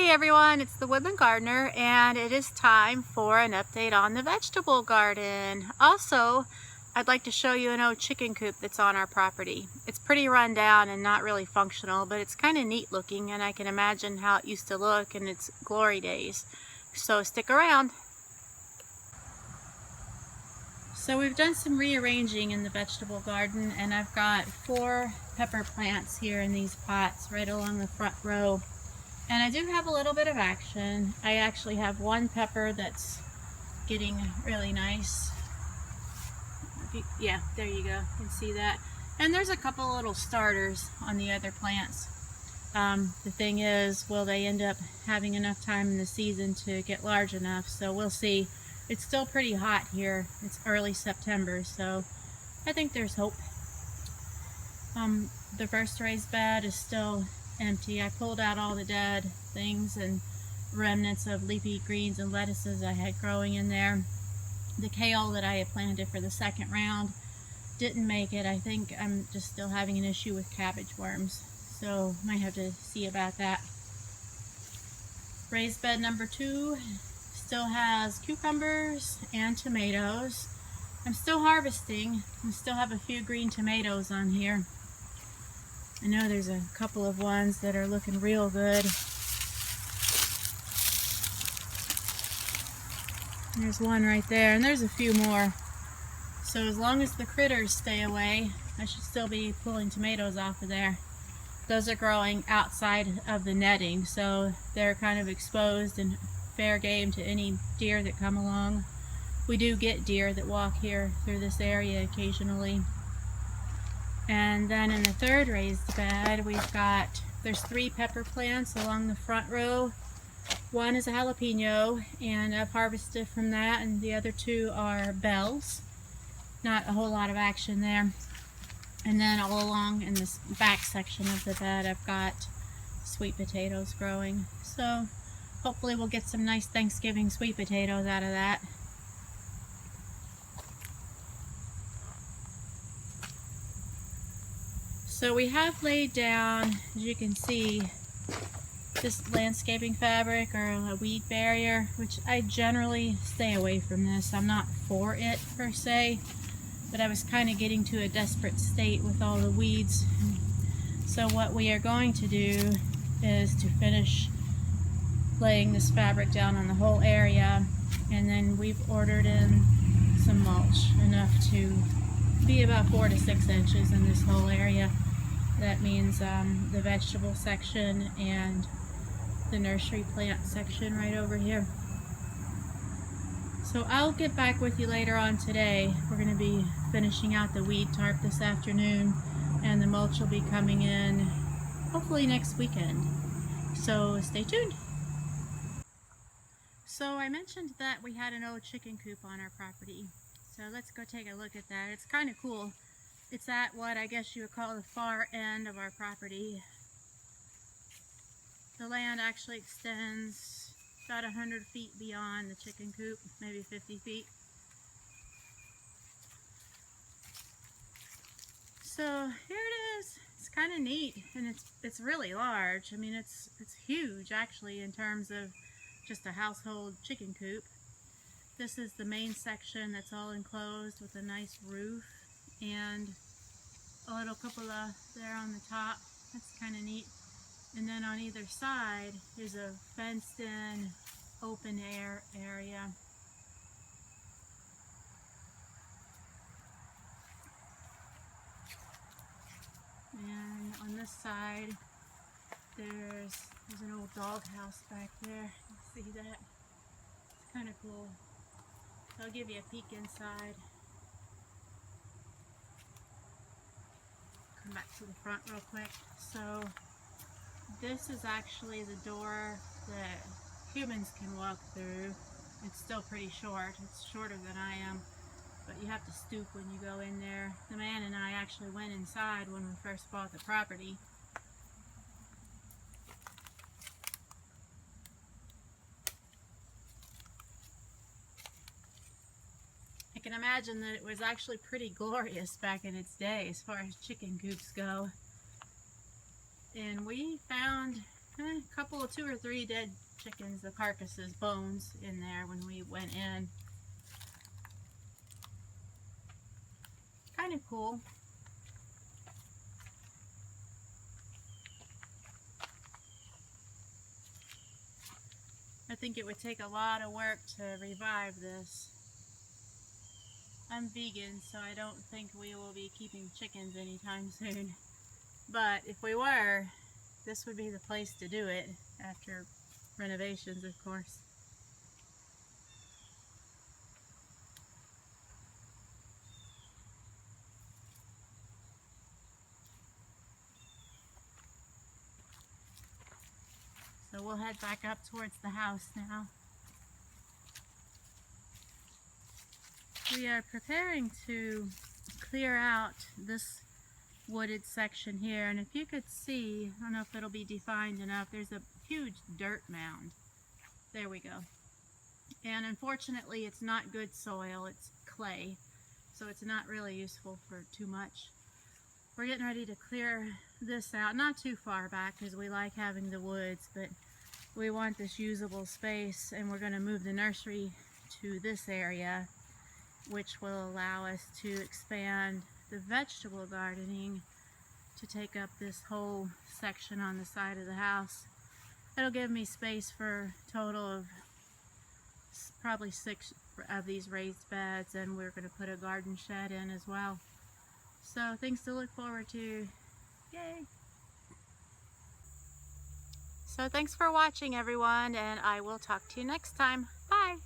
Hey everyone, it's the Woodland Gardener, and it is time for an update on the vegetable garden. Also, I'd like to show you an old chicken coop that's on our property. It's pretty run down and not really functional, but it's kind of neat looking, and I can imagine how it used to look in its glory days. So stick around. So we've done some rearranging in the vegetable garden, and I've got 4 pepper plants here in these pots right along the front row. And I do have a little bit of action. I actually have one pepper that's getting really nice. Yeah, there you go. You can see that. And there's a couple little starters on the other plants. The thing is, will they end up having enough time in the season to get large enough? So we'll see. It's still pretty hot here. It's early September, so I think there's hope. The first raised bed is still empty. I pulled out all the dead things and remnants of leafy greens and lettuces I had growing in there. The kale that I had planted for the second round didn't make it. I think I'm just still having an issue with cabbage worms, so might have to see about that. Raised bed number 2 still has cucumbers and tomatoes. I'm still harvesting. I still have a few green tomatoes on here. I know there's a couple of ones that are looking real good. There's one right there, and there's a few more. So as long as the critters stay away, I should still be pulling tomatoes off of there. Those are growing outside of the netting, so they're kind of exposed and fair game to any deer that come along. We do get deer that walk here through this area occasionally. And then in the third raised bed, there's 3 pepper plants along the front row. One is a jalapeno, and I've harvested from that, and the other 2 are bells. Not a whole lot of action there. And then all along in this back section of the bed, I've got sweet potatoes growing. So hopefully we'll get some nice Thanksgiving sweet potatoes out of that. So we have laid down, as you can see, this landscaping fabric or a weed barrier, which I generally stay away from this. I'm not for it per se, but I was kind of getting to a desperate state with all the weeds. So what we are going to do is to finish laying this fabric down on the whole area, and then we've ordered in some mulch, enough to be about 4 to 6 inches in this whole area. That means the vegetable section and the nursery plant section right over here. So I'll get back with you later on today. We're going to be finishing out the weed tarp this afternoon, and the mulch will be coming in hopefully next weekend. So stay tuned. So I mentioned that we had an old chicken coop on our property. So let's go take a look at that. It's kind of cool. It's at what I guess you would call the far end of our property. The land actually extends about 100 feet beyond the chicken coop, maybe 50 feet. So here it is. It's kind of neat, and it's really large. I mean, it's huge actually in terms of just a household chicken coop. This is the main section that's all enclosed with a nice roof and a little cupola there on the top. That's kind of neat. And then on either side is a fenced in open air area. And on this side there's an old doghouse back there. You see that? It's kind of cool. I'll give you a peek inside. Come back to the front real quick. So this is actually the door that humans can walk through. It's still pretty short. It's shorter than I am, but you have to stoop when you go in there. The man and I actually went inside when we first bought the property. I can imagine that it was actually pretty glorious back in its day as far as chicken coops go. And we found A couple of 2 or 3 dead chickens, the carcasses, bones in there when we went in. Kind of cool. I think it would take a lot of work to revive this. I'm vegan, so I don't think we will be keeping chickens anytime soon. But if we were, this would be the place to do it, after renovations, of course. So we'll head back up towards the house now. We are preparing to clear out this wooded section here, and if you could see, I don't know if it'll be defined enough, there's a huge dirt mound. There we go. And unfortunately it's not good soil, it's clay, so it's not really useful for too much. We're getting ready to clear this out, not too far back because we like having the woods, but we want this usable space, and we're going to move the nursery to this area, which will allow us to expand the vegetable gardening to take up this whole section on the side of the house. It'll give me space for a total of probably 6 of these raised beds, and we're going to put a garden shed in as well. So things to look forward to. Yay! So thanks for watching, everyone, and I will talk to you next time. Bye!